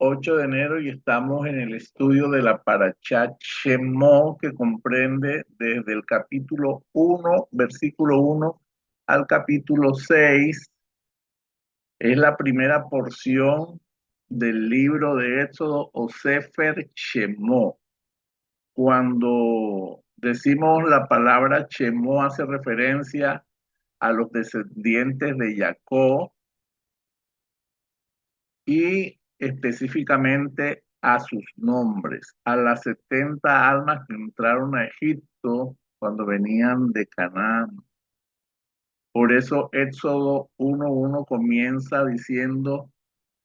8 de enero y estamos en el estudio de la Parashá Shemot, que comprende desde el capítulo 1, versículo 1 al capítulo 6. Es la primera porción del libro de Éxodo o Sefer Shemot. Cuando decimos la palabra Shemot hace referencia a los descendientes de Jacob y específicamente a sus nombres, a las 70 almas que entraron a Egipto cuando venían de Canaán. Por eso Éxodo 1:1 comienza diciendo,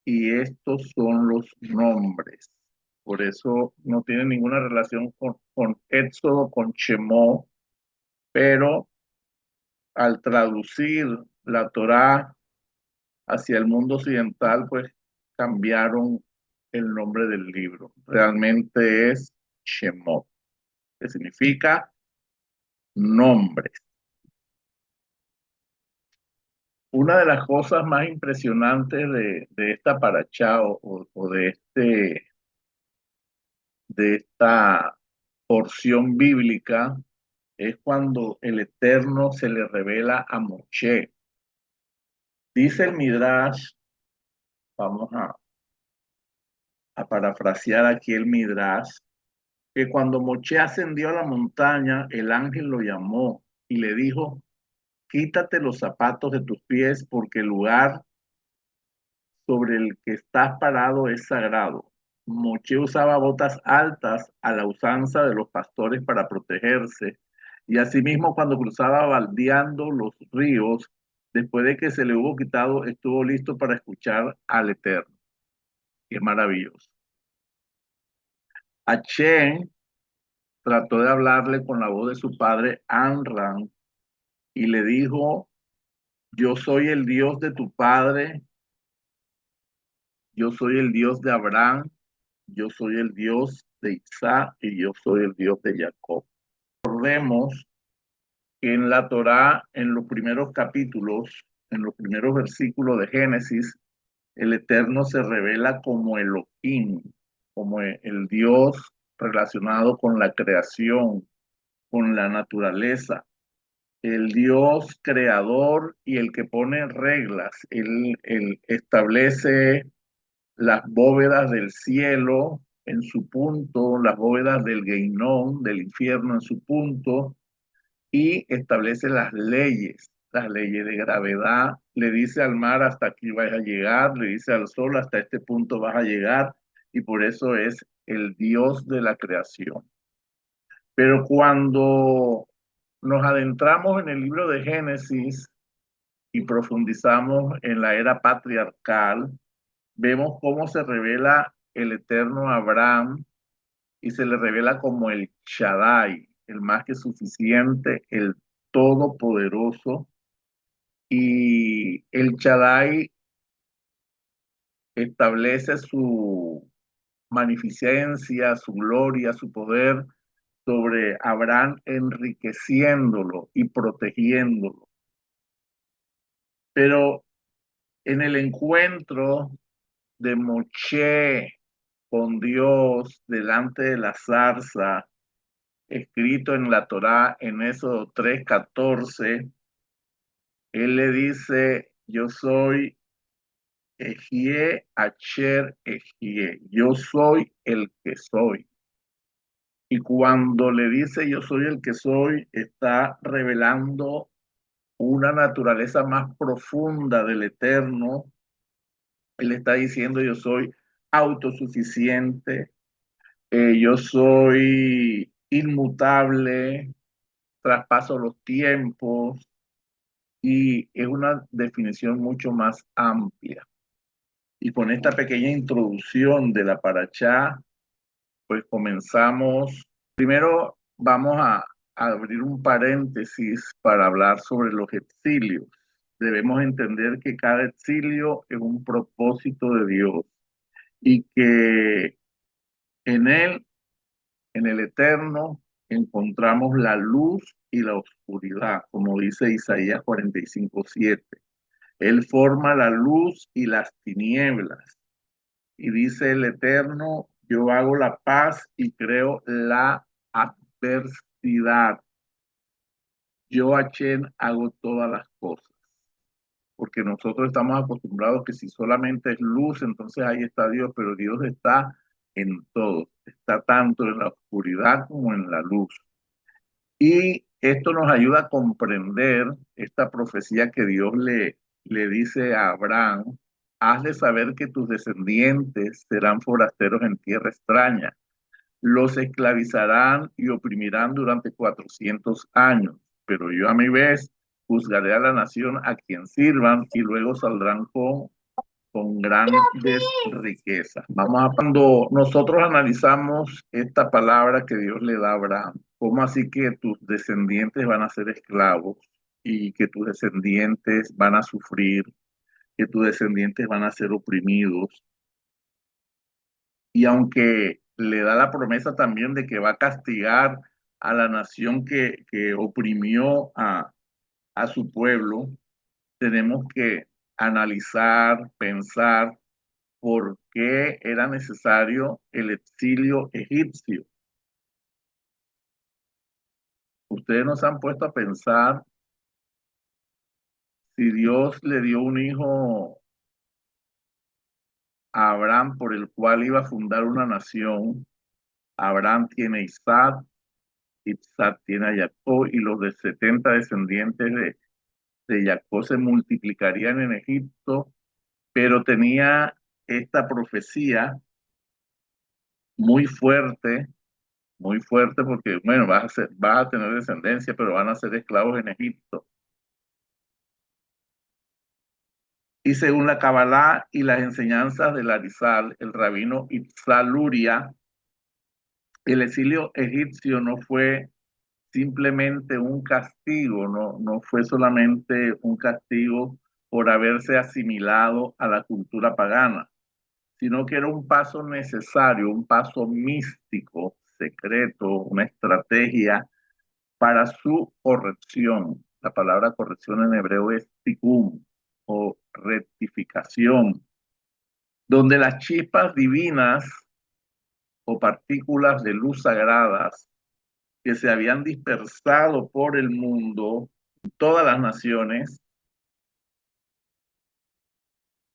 y estos son los nombres. Por eso no tiene ninguna relación con Éxodo, con Shemó, pero al traducir la Torá hacia el mundo occidental, pues cambiaron el nombre del libro. Realmente es Shemot, que significa nombres. Una de las cosas más impresionantes de esta parachá o de esta porción bíblica es cuando el Eterno se le revela a Moshe. Dice el Midrash, vamos a parafrasear aquí el Midrash, que cuando Moshe ascendió a la montaña, el ángel lo llamó y le dijo, quítate los zapatos de tus pies porque el lugar sobre el que estás parado es sagrado. Moshe usaba botas altas a la usanza de los pastores para protegerse y asimismo cuando cruzaba baldeando los ríos, después de que se le hubo quitado, estuvo listo para escuchar al Eterno. Qué maravilloso. Achén trató de hablarle con la voz de su padre Amram y le dijo, yo soy el Dios de tu padre, yo soy el Dios de Abraham, yo soy el Dios de Isaac y yo soy el Dios de Jacob. Recordemos que en la Torá, en los primeros capítulos, en los primeros versículos de Génesis, el Eterno se revela como Elohim, como el Dios relacionado con la creación, con la naturaleza, el Dios creador y el que pone reglas. Él establece las bóvedas del cielo en su punto, las bóvedas del Geinón, del infierno en su punto, y establece las leyes de gravedad. Le dice al mar hasta aquí vas a llegar, le dice al sol hasta este punto vas a llegar, y por eso es el Dios de la creación. Pero cuando nos adentramos en el libro de Génesis y profundizamos en la era patriarcal, vemos cómo se revela el eterno Abraham y se le revela como el Shaddai, el más que suficiente, el todopoderoso. Y el Shaddai establece su magnificencia, su gloria, su poder sobre Abraham, enriqueciéndolo y protegiéndolo. Pero en el encuentro de Moshe con Dios delante de la zarza, escrito en la Torá en Éxodo 3:14, él le dice, yo soy Ejie Acher Ejie, yo soy el que soy. Y cuando le dice yo soy el que soy, está revelando una naturaleza más profunda del Eterno. Él está diciendo yo soy autosuficiente, yo soy inmutable, traspaso los tiempos y es una definición mucho más amplia. Y con esta pequeña introducción de la Parashá, pues comenzamos. Primero vamos a abrir un paréntesis para hablar sobre los exilios. Debemos entender que cada exilio es un propósito de Dios y que en él, en el eterno, encontramos la luz y la oscuridad, como dice Isaías 45:7. Él forma la luz y las tinieblas. Y dice el Eterno, yo hago la paz y creo la adversidad. Yo, Hachén, hago todas las cosas. Porque nosotros estamos acostumbrados que si solamente es luz, entonces ahí está Dios, pero Dios está en todo, está tanto en la oscuridad como en la luz. Y esto nos ayuda a comprender esta profecía que Dios le dice a Abraham, hazle saber que tus descendientes serán forasteros en tierra extraña, los esclavizarán y oprimirán durante 400 años, pero yo a mi vez juzgaré a la nación a quien sirvan y luego saldrán con grandes riquezas. Cuando nosotros analizamos esta palabra que Dios le da a Abraham, ¿cómo así que tus descendientes van a ser esclavos y que tus descendientes van a sufrir, que tus descendientes van a ser oprimidos? Y aunque le da la promesa también de que va a castigar a la nación que oprimió a su pueblo, tenemos que analizar, pensar por qué era necesario el exilio egipcio. Ustedes nos han puesto a pensar si Dios le dio un hijo a Abraham por el cual iba a fundar una nación. Abraham tiene a Isaac, Isaac tiene a Jacob y los de 70 descendientes de Jacob se multiplicarían en Egipto, pero tenía esta profecía muy fuerte, muy fuerte porque, bueno, vas a tener descendencia, pero van a ser esclavos en Egipto. Y según la Kabbalah y las enseñanzas del Arizal, el rabino Itzal Luria, el exilio egipcio no fue simplemente un castigo, no fue solamente un castigo por haberse asimilado a la cultura pagana, sino que era un paso necesario, un paso místico, secreto, una estrategia para su corrección. La palabra corrección en hebreo es tikkun o rectificación, donde las chispas divinas o partículas de luz sagradas que se habían dispersado por el mundo, todas las naciones,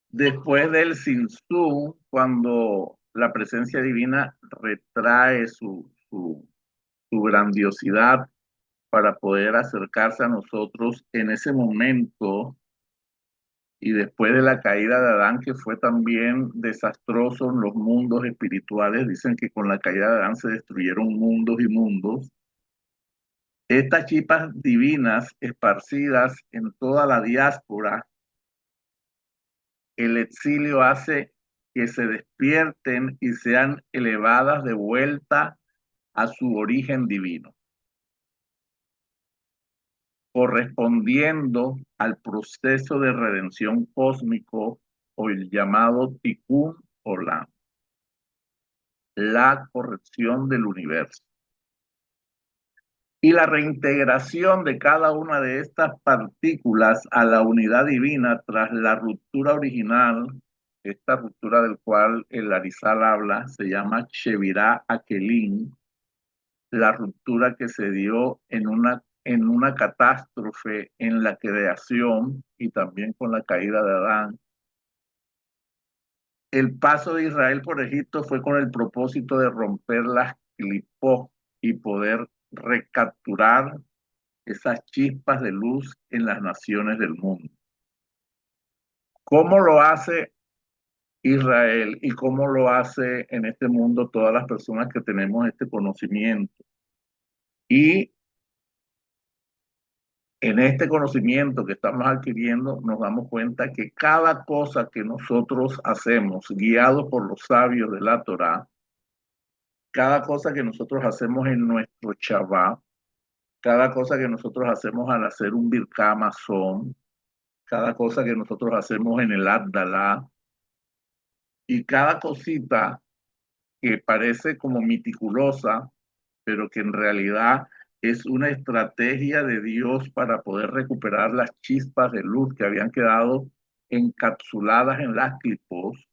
después del Sinsú, cuando la presencia divina retrae su grandiosidad para poder acercarse a nosotros en ese momento y después de la caída de Adán, que fue también desastroso en los mundos espirituales, dicen que con la caída de Adán se destruyeron mundos y mundos. Estas chispas divinas esparcidas en toda la diáspora, el exilio hace que se despierten y sean elevadas de vuelta a su origen divino, correspondiendo al proceso de redención cósmico o el llamado Tikkun Olam, la corrección del universo. Y la reintegración de cada una de estas partículas a la unidad divina tras la ruptura original, esta ruptura del cual el Arizal habla, se llama Shevirá Akelim, la ruptura que se dio en una catástrofe en la creación y también con la caída de Adán. El paso de Israel por Egipto fue con el propósito de romper las clipos y poder recapturar esas chispas de luz en las naciones del mundo. ¿Cómo lo hace Israel y cómo lo hace en este mundo todas las personas que tenemos este conocimiento? Y en este conocimiento que estamos adquiriendo nos damos cuenta que cada cosa que nosotros hacemos, guiados por los sabios de la Torá, cada cosa que nosotros hacemos en nuestro Shabbat, cada cosa que nosotros hacemos al hacer un Birká Amazon, cada cosa que nosotros hacemos en el Abdalá, y cada cosita que parece como meticulosa, pero que en realidad es una estrategia de Dios para poder recuperar las chispas de luz que habían quedado encapsuladas en las clipos,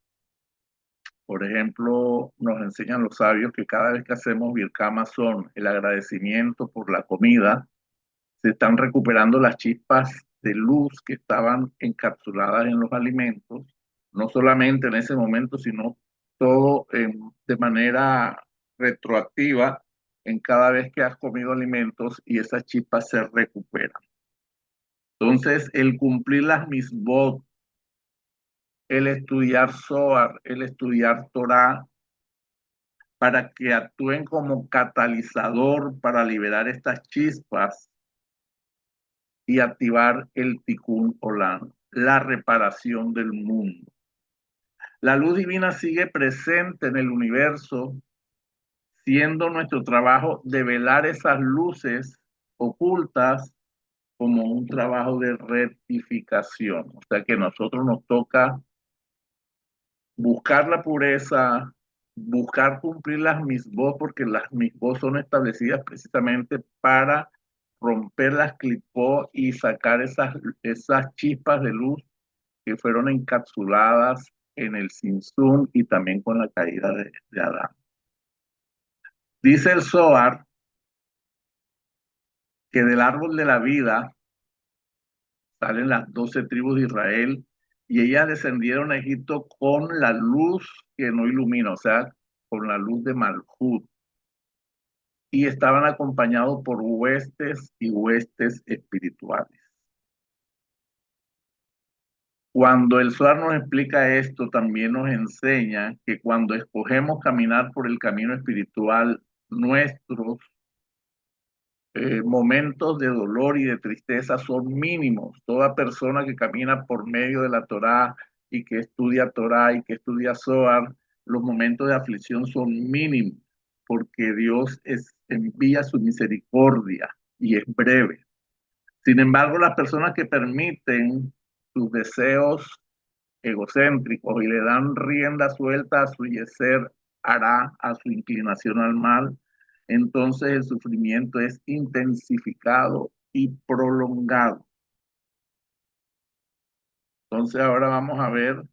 Por ejemplo, nos enseñan los sabios que cada vez que hacemos Birkat Hamazon, el agradecimiento por la comida, se están recuperando las chispas de luz que estaban encapsuladas en los alimentos, no solamente en ese momento, sino todo de manera retroactiva en cada vez que has comido alimentos y esas chispas se recuperan. Entonces, el cumplir las misbot, el estudiar Zohar, el estudiar Torah, para que actúen como catalizador para liberar estas chispas y activar el Tikkun Olam, la reparación del mundo. La luz divina sigue presente en el universo, siendo nuestro trabajo develar esas luces ocultas como un trabajo de rectificación. O sea que a nosotros nos toca buscar la pureza, buscar cumplir las misbos, porque las misbos son establecidas precisamente para romper las clipó y sacar esas chispas de luz que fueron encapsuladas en el Sinsun y también con la caída de Adán. Dice el Zohar que del árbol de la vida salen las 12 tribus de Israel y ellas descendieron a Egipto con la luz que no ilumina, o sea, con la luz de Malhut, y estaban acompañados por huestes y huestes espirituales. Cuando el Zohar nos explica esto, también nos enseña que cuando escogemos caminar por el camino espiritual, nuestros momentos de dolor y de tristeza son mínimos. Toda persona que camina por medio de la Torá y que estudia Torá y que estudia Zohar, los momentos de aflicción son mínimos, porque Dios envía su misericordia y es breve. Sin embargo, las personas que permiten sus deseos egocéntricos y le dan rienda suelta a su yeser hará, a su inclinación al mal, entonces el sufrimiento es intensificado y prolongado. Entonces ahora vamos a ver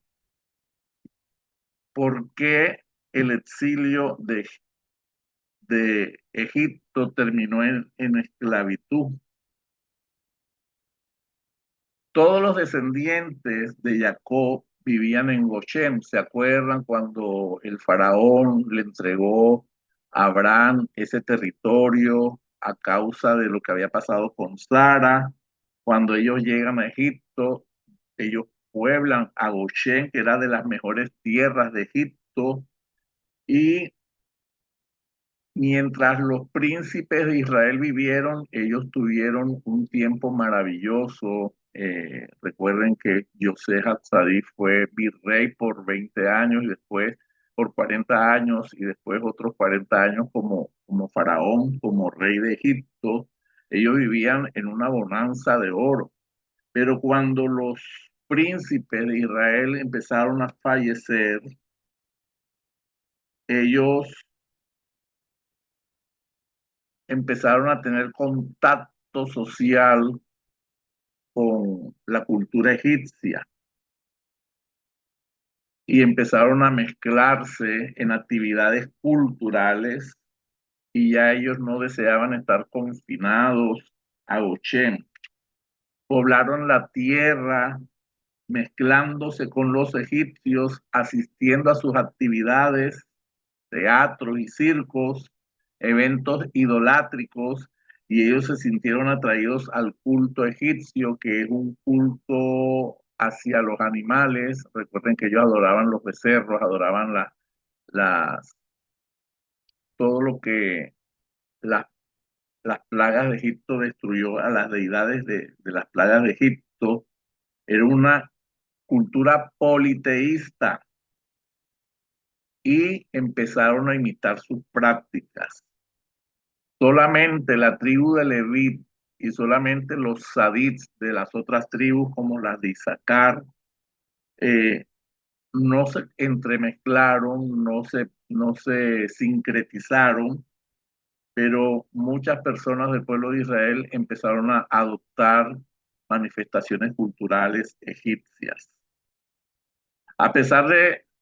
por qué el exilio de Egipto terminó en esclavitud. Todos los descendientes de Jacob vivían en Goshen. ¿Se acuerdan cuando el faraón le entregó a Abraham ese territorio a causa de lo que había pasado con Sara? Cuando ellos llegan a Egipto, ellos pueblan a Goshen, que era de las mejores tierras de Egipto, y mientras los príncipes de Israel vivieron, ellos tuvieron un tiempo maravilloso. Recuerden que José Hatzadí fue virrey por 20 años y después por 40 años y después otros 40 años como faraón, como rey de Egipto. Ellos vivían en una bonanza de oro. Pero cuando los príncipes de Israel empezaron a fallecer, ellos empezaron a tener contacto social con la cultura egipcia y empezaron a mezclarse en actividades culturales y ya ellos no deseaban estar confinados a Goshen. Poblaron la tierra mezclándose con los egipcios, asistiendo a sus actividades, teatros y circos, eventos idolátricos, y ellos se sintieron atraídos al culto egipcio, que es un culto hacia los animales. Recuerden que ellos adoraban los becerros, adoraban las, todo lo que las, las plagas de Egipto destruyó a las deidades de las plagas de Egipto. Era una cultura politeísta y empezaron a imitar sus prácticas. Solamente la tribu de Leví y solamente los sadits de las otras tribus, como las de Isaacar, eh, no se entremezclaron, no se sincretizaron, pero muchas personas del pueblo de Israel empezaron a adoptar manifestaciones culturales egipcias. A pesar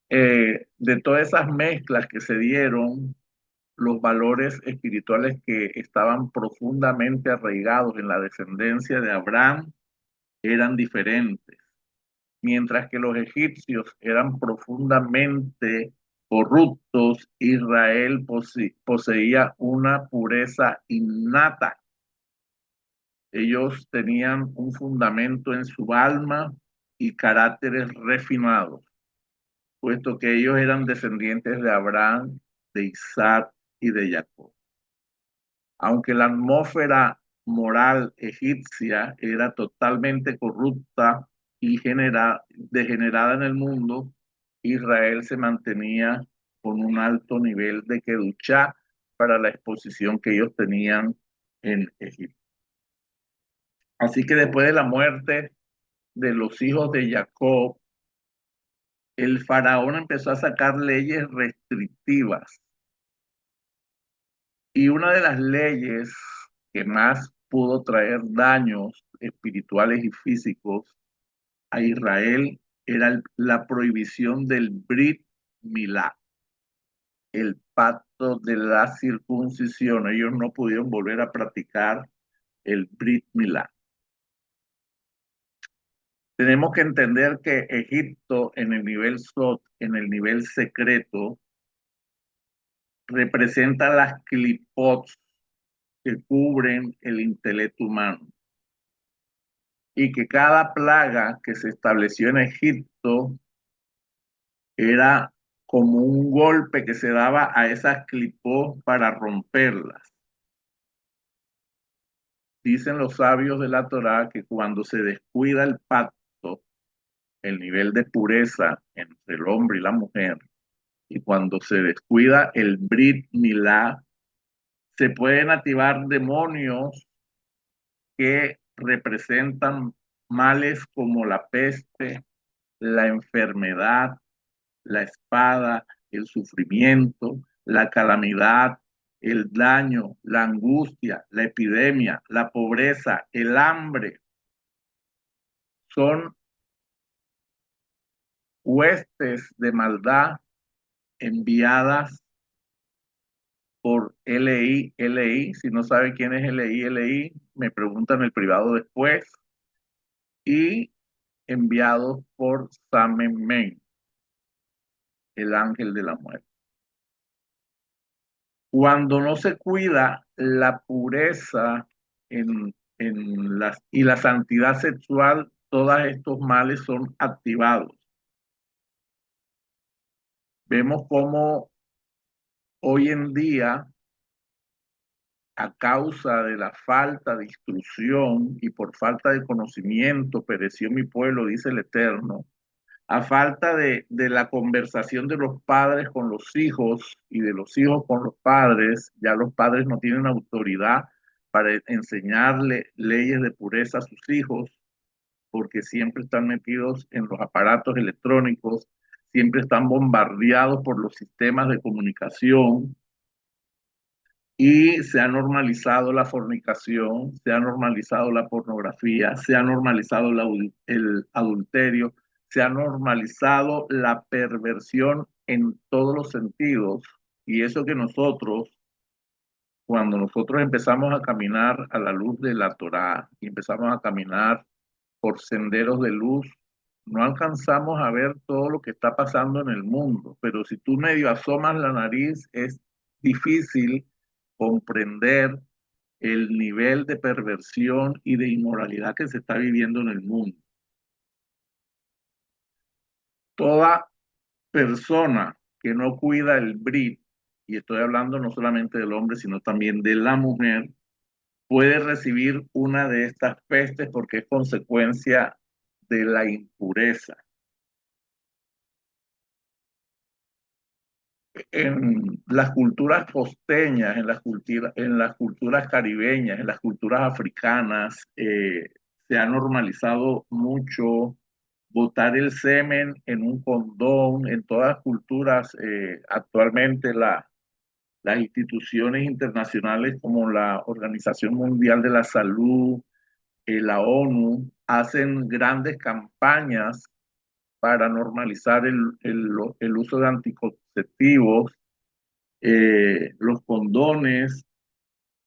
De todas esas mezclas que se dieron, los valores espirituales que estaban profundamente arraigados en la descendencia de Abraham eran diferentes, mientras que los egipcios eran profundamente corruptos. Israel poseía una pureza innata. Ellos tenían un fundamento en su alma y caracteres refinados, puesto que ellos eran descendientes de Abraham, de Isaac y de Jacob. Aunque la atmósfera moral egipcia era totalmente corrupta y degenerada en el mundo, Israel se mantenía con un alto nivel de kedushá para la exposición que ellos tenían en Egipto. Así que después de la muerte de los hijos de Jacob, el faraón empezó a sacar leyes restrictivas, y una de las leyes que más pudo traer daños espirituales y físicos a Israel era la prohibición del Brit Milá, el pacto de la circuncisión. Ellos no pudieron volver a practicar el Brit Milá. Tenemos que entender que Egipto en el nivel Sot, en el nivel secreto, representa las clipots que cubren el intelecto humano, y que cada plaga que se estableció en Egipto era como un golpe que se daba a esas clipos para romperlas. Dicen los sabios de la Torá que cuando se descuida el pacto, el nivel de pureza entre el hombre y la mujer, y cuando se descuida el Brit Milá, se pueden activar demonios que representan males como la peste, la enfermedad, la espada, el sufrimiento, la calamidad, el daño, la angustia, la epidemia, la pobreza, el hambre. Son huestes de maldad enviadas por LI. Si no sabe quién es LI, me preguntan en el privado después. Y enviados por Samemen, el ángel de la muerte. Cuando no se cuida la pureza y la santidad sexual, todos estos males son activados. Vemos cómo hoy en día, a causa de la falta de instrucción y por falta de conocimiento, pereció mi pueblo, dice el Eterno. A falta de la conversación de los padres con los hijos y de los hijos con los padres, ya los padres no tienen autoridad para enseñarle leyes de pureza a sus hijos, porque siempre están metidos en los aparatos electrónicos, siempre están bombardeados por los sistemas de comunicación, y se ha normalizado la fornicación, se ha normalizado la pornografía, se ha normalizado el adulterio, se ha normalizado la perversión en todos los sentidos. Y eso que nosotros, cuando nosotros empezamos a caminar a la luz de la Torá y empezamos a caminar por senderos de luz, no alcanzamos a ver todo lo que está pasando en el mundo, pero si tú medio asomas la nariz, es difícil comprender el nivel de perversión y de inmoralidad que se está viviendo en el mundo. Toda persona que no cuida el brit, y estoy hablando no solamente del hombre, sino también de la mujer, puede recibir una de estas pestes porque es consecuencia de la impureza. En las culturas costeñas, en las culturas caribeñas, en las culturas africanas, se ha normalizado mucho botar el semen en un condón. En todas las culturas, actualmente las instituciones internacionales como la Organización Mundial de la Salud, la ONU, hacen grandes campañas para normalizar el uso de anticonceptivos, los condones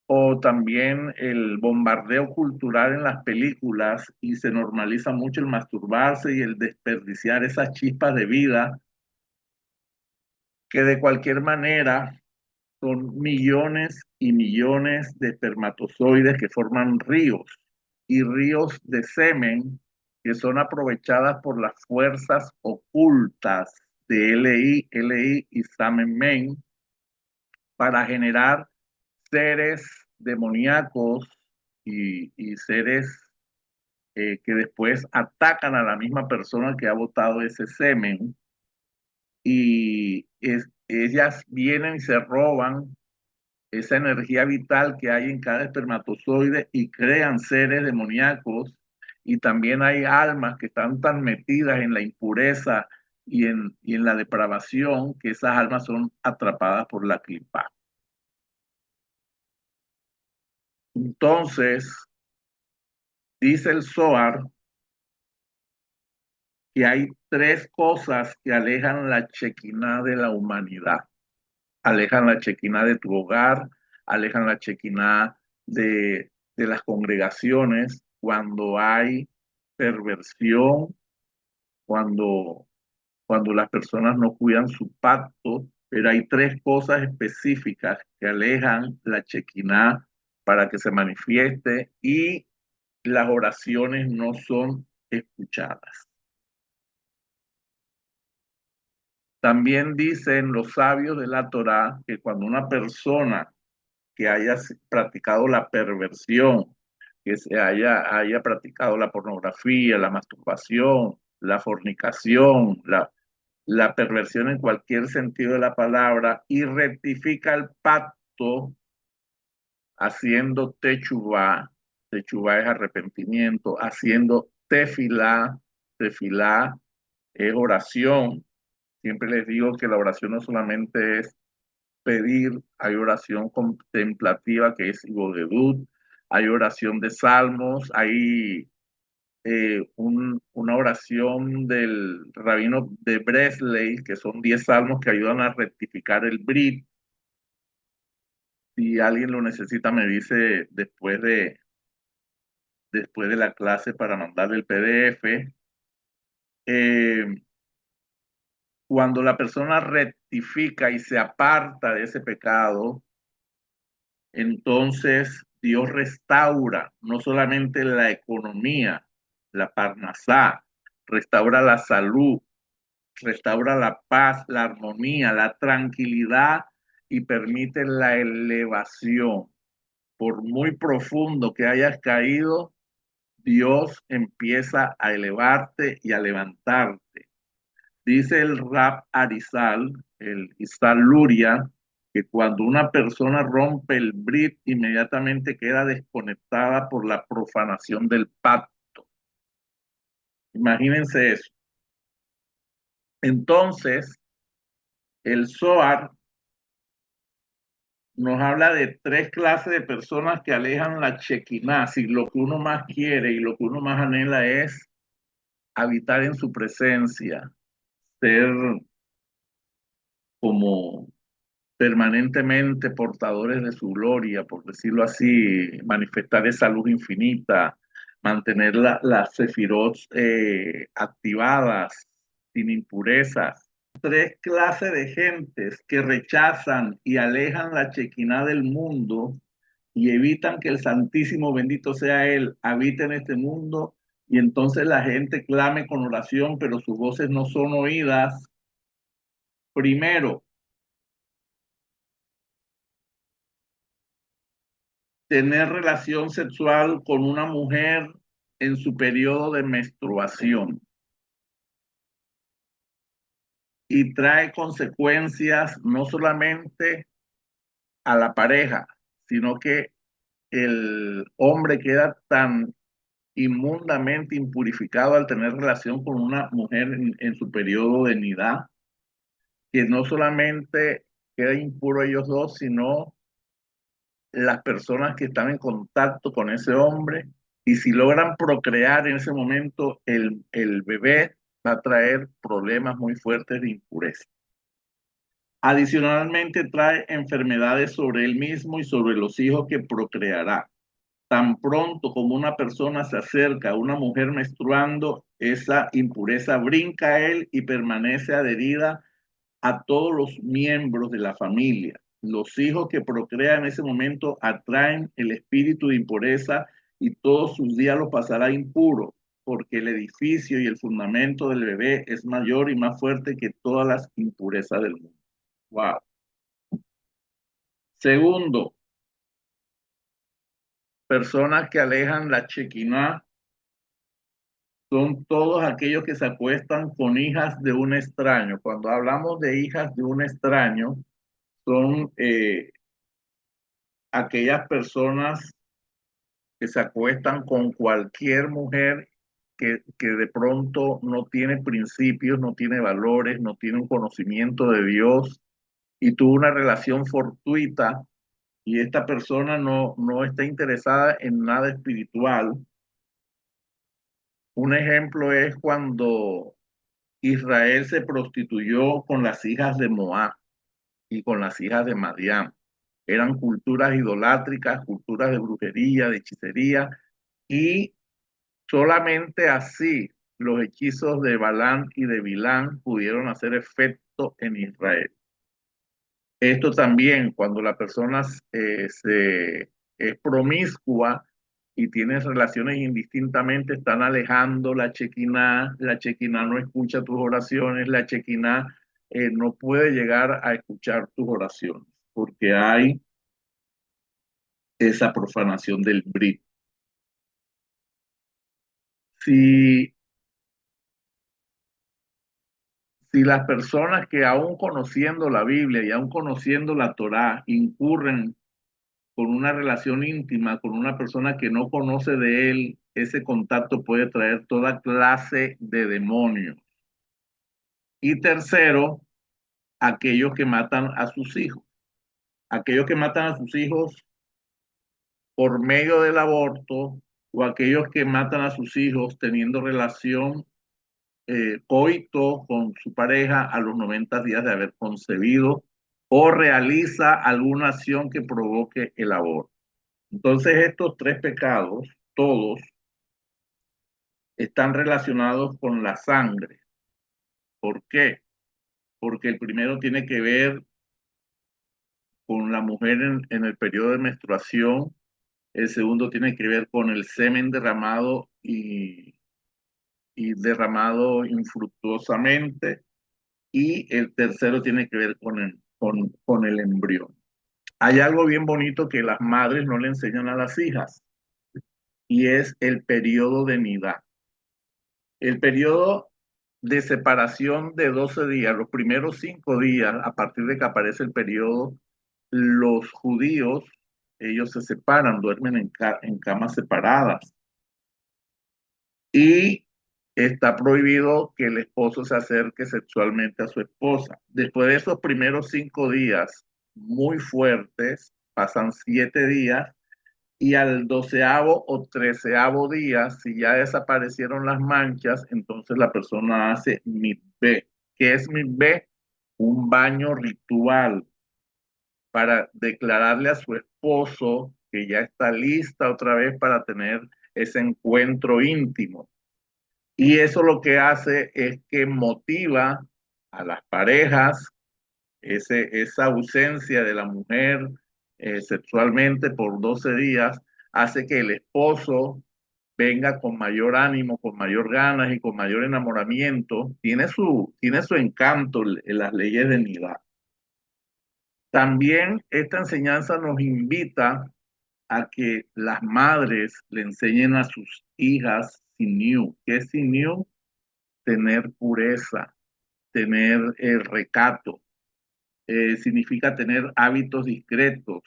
o también el bombardeo cultural en las películas y se normaliza mucho el masturbarse y el desperdiciar esas chispas de vida que de cualquier manera son millones y millones de espermatozoides que forman ríos y ríos de semen que son aprovechadas por las fuerzas ocultas de LI y Samenmen para generar seres demoníacos y seres que después atacan a la misma persona que ha botado ese semen y ellas vienen y se roban esa energía vital que hay en cada espermatozoide y crean seres demoníacos y también hay almas que están tan metidas en la impureza y en la depravación que esas almas son atrapadas por la clipa. Entonces, dice el Zohar que hay tres cosas que alejan la chequiná de la humanidad. Alejan la chequiná de tu hogar, alejan la chequiná de las congregaciones cuando hay perversión, cuando, cuando las personas no cuidan su pacto, pero hay tres cosas específicas que alejan la chequiná para que se manifieste y las oraciones no son escuchadas. También dicen los sabios de la Torá que cuando una persona que haya practicado la perversión, que haya practicado la pornografía, la masturbación, la fornicación, la perversión en cualquier sentido de la palabra y rectifica el pacto haciendo techubá, techubá es arrepentimiento, haciendo tefilá, tefilá es oración. Siempre les digo que la oración no solamente es pedir, hay oración contemplativa que es Ibodedut, hay oración de salmos, hay una oración del rabino de Bresley, que son 10 salmos que ayudan a rectificar el Brit. Si alguien lo necesita, me dice después de la clase para mandarle el PDF. Eh, Cuando la persona rectifica y se aparta de ese pecado, entonces Dios restaura no solamente la economía, la parnasá, restaura la salud, restaura la paz, la armonía, la tranquilidad y permite la elevación. Por muy profundo que hayas caído, Dios empieza a elevarte y a levantarte. Dice el Rab Arizal, el Isal Luria, que cuando una persona rompe el Brit, inmediatamente queda desconectada por la profanación del pacto. Imagínense eso. Entonces, el Zohar nos habla de tres clases de personas que alejan la Shekinah. Si lo que uno más quiere y lo que uno más anhela es habitar en su presencia, ser como permanentemente portadores de su gloria, por decirlo así, manifestar esa luz infinita, mantener las sefirot activadas, sin impurezas. Tres clases de gentes que rechazan y alejan la chequiná del mundo y evitan que el Santísimo, bendito sea Él, habite en este mundo y entonces la gente clame con oración, pero sus voces no son oídas. Primero, tener relación sexual con una mujer en su periodo de menstruación y trae consecuencias no solamente a la pareja, sino que el hombre queda tan inmundamente impurificado al tener relación con una mujer en su periodo de nidad, que no solamente queda impuro ellos dos, sino las personas que están en contacto con ese hombre y si logran procrear en ese momento el bebé, va a traer problemas muy fuertes de impureza. Adicionalmente trae enfermedades sobre él mismo y sobre los hijos que procreará. Tan pronto como una persona se acerca a una mujer menstruando, esa impureza brinca a él y permanece adherida a todos los miembros de la familia. Los hijos que procrean en ese momento atraen el espíritu de impureza y todos sus días los pasará impuro, porque el edificio y el fundamento del bebé es mayor y más fuerte que todas las impurezas del mundo. Wow. Segundo, personas que alejan la chequiná son todos aquellos que se acuestan con hijas de un extraño. Cuando hablamos de hijas de un extraño, son aquellas personas que se acuestan con cualquier mujer que de pronto no tiene principios, no tiene valores, no tiene un conocimiento de Dios y tuvo una relación fortuita y esta persona no está interesada en nada espiritual. Un ejemplo es cuando Israel se prostituyó con las hijas de Moab y con las hijas de Madián. Eran culturas idolátricas, culturas de brujería, de hechicería, y solamente así los hechizos de Balán y de Bilán pudieron hacer efecto en Israel. Esto también, cuando la persona es promiscua y tiene relaciones indistintamente, están alejando la chequiná no escucha tus oraciones, la chequiná no puede llegar a escuchar tus oraciones, porque hay esa profanación del brit. Si, si las personas que aún conociendo la Biblia y aún conociendo la Torá incurren con una relación íntima con una persona que no conoce de él, ese contacto puede traer toda clase de demonios. Y tercero, aquellos que matan a sus hijos. Aquellos que matan a sus hijos por medio del aborto o aquellos que matan a sus hijos teniendo relación coito con su pareja a los 90 días de haber concebido o realiza alguna acción que provoque el aborto. Entonces, estos tres pecados, todos, están relacionados con la sangre. ¿Por qué? Porque el primero tiene que ver con la mujer en el periodo de menstruación, el segundo tiene que ver con el semen derramado y derramado infructuosamente, y el tercero tiene que ver con el embrión. Hay algo bien bonito que las madres no le enseñan a las hijas, y es el periodo de nidad. El periodo de separación de 12 días, los primeros 5 días, a partir de que aparece el periodo, los judíos, ellos se separan, duermen en camas separadas y está prohibido que el esposo se acerque sexualmente a su esposa. Después de esos primeros 5 días muy fuertes, pasan 7 días y al 12º o 13º día, si ya desaparecieron las manchas, entonces la persona hace mikveh. ¿Qué es mikveh? Un baño ritual para declararle a su esposo que ya está lista otra vez para tener ese encuentro íntimo. Y eso lo que hace es que motiva a las parejas esa ausencia de la mujer sexualmente por 12 días hace que el esposo venga con mayor ánimo, con mayor ganas y con mayor enamoramiento. Tiene su encanto en las leyes de Nidá. También esta enseñanza nos invita a que las madres le enseñen a sus hijas siniú. ¿Qué es siniú? Tener pureza, tener recato, significa tener hábitos discretos.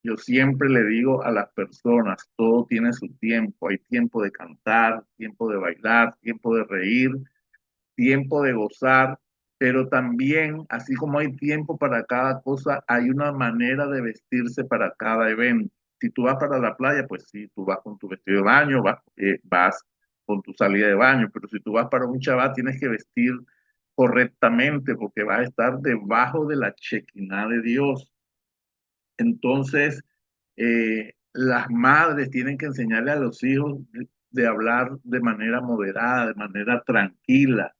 Yo siempre le digo a las personas, todo tiene su tiempo. Hay tiempo de cantar, tiempo de bailar, tiempo de reír, tiempo de gozar, pero también, así como hay tiempo para cada cosa, hay una manera de vestirse para cada evento. Si tú vas para la playa, pues sí, tú vas con tu vestido de baño, vas con tu salida de baño, pero si tú vas para un Shabbat tienes que vestir correctamente porque vas a estar debajo de la Shekinah de Dios. Entonces, las madres tienen que enseñarle a los hijos de hablar de manera moderada, de manera tranquila.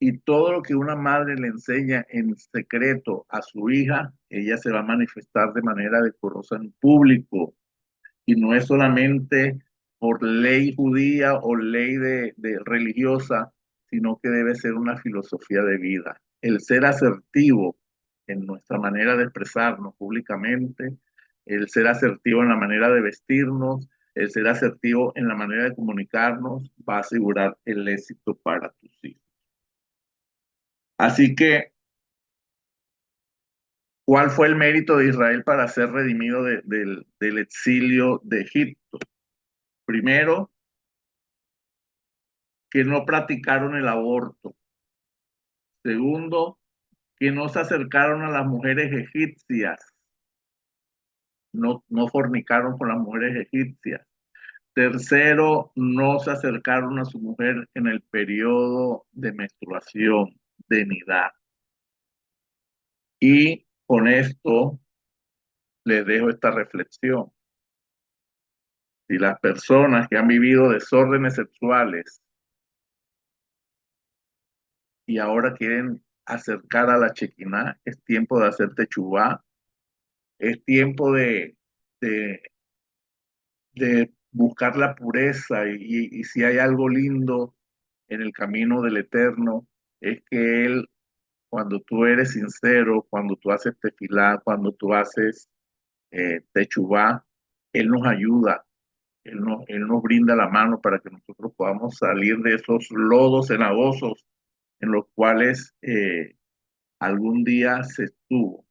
Y todo lo que una madre le enseña en secreto a su hija, ella se va a manifestar de manera decorosa en público. Y no es solamente por ley judía o ley de religiosa, sino que debe ser una filosofía de vida. El ser asertivo en nuestra manera de expresarnos públicamente, el ser asertivo en la manera de vestirnos, el ser asertivo en la manera de comunicarnos, va a asegurar el éxito para tus hijos. Así que, ¿cuál fue el mérito de Israel para ser redimido del exilio de Egipto? Primero, que no practicaron el aborto. Segundo, que no se acercaron a las mujeres egipcias, no fornicaron con las mujeres egipcias. Tercero, no se acercaron a su mujer en el periodo de menstruación, de nidad. Y con esto les dejo esta reflexión. Si las personas que han vivido desórdenes sexuales y ahora quieren acercar a la Shekinah, es tiempo de hacer techubá, es tiempo de, de buscar la pureza y si hay algo lindo en el camino del Eterno, es que Él, cuando tú eres sincero, cuando tú haces tefilá, cuando tú haces techubá, Él nos ayuda, Él nos brinda la mano para que nosotros podamos salir de esos lodos cenagosos en los cuales algún día se estuvo.